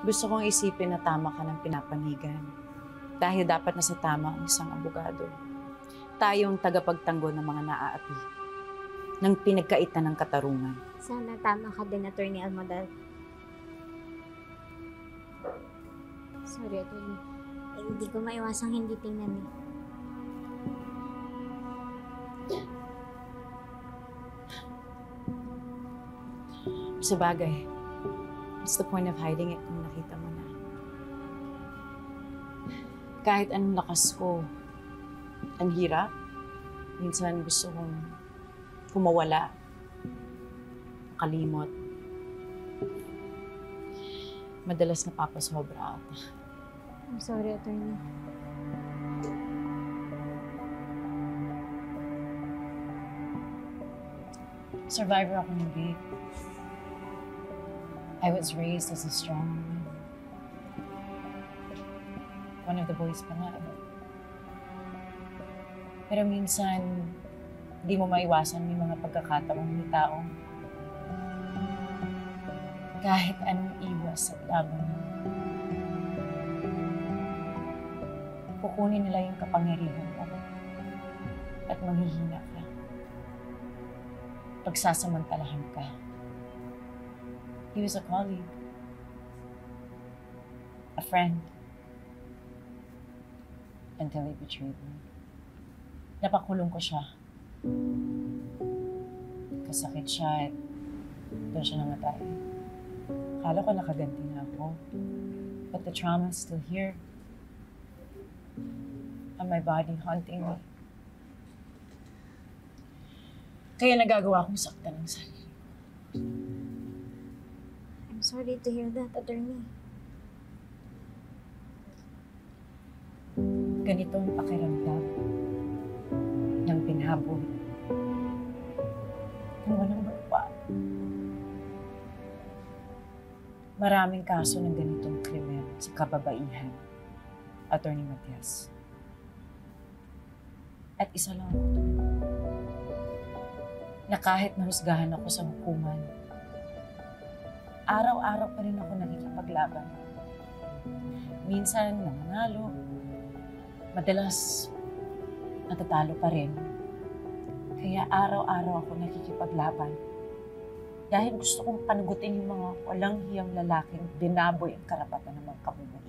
Gusto kong isipin na tama ka ng pinapanigan. Dahil dapat nasa tama ang isang abogado. Tayong tagapagtanggol ng mga naaapi. Ng pinagkaitan ng katarungan. Sana tama ka din, Attorney Almadal. Sorry, Attorney. Hindi ko maiwasang hindi tingnan eh. Sa bagay, what's the point of hiding it kung nakita mo na? Kahit anong lakas ko, ang hirap. Minsan gusto kong kumawala, makalimot. Madalas napapasobra ata. I'm sorry, Attorney. Survivor ako ng rape. I was raised as a strong woman. One of the boys pa nga. Pero minsan, hindi mo maiwasan may mga pagkakataong may taong kahit anong iwas at laban mo. Kukunin nila yung kapangyarihan mo at manghihina ka. Pagsasamantalahan ka. He was a colleague, a friend, until he betrayed me. Napakulong ko siya. Kasakit siya at doon siya namatay. Akala ko nakaganti na ako. But the trauma is still here. And my body haunting me. Kaya nagagawa kong saktan ng sarili. I'm sorry to hear that, Attorney. Ganito ang pakiramdam ng pinhabol ng walang magawa. Maraming kaso ng ganitong krimen sa kababaihan, Attorney Matias. At isa lang ako na kahit nahusgahan ako sa hukuman, araw-araw pa rin ako nakikipaglaban. Minsan nananalo, madalas natatalo pa rin. Kaya araw-araw ako nakikipaglaban. Dahil gusto kong panugutin yung mga walang hiyang lalaking binaboy ang karapatan ng mga kababayan.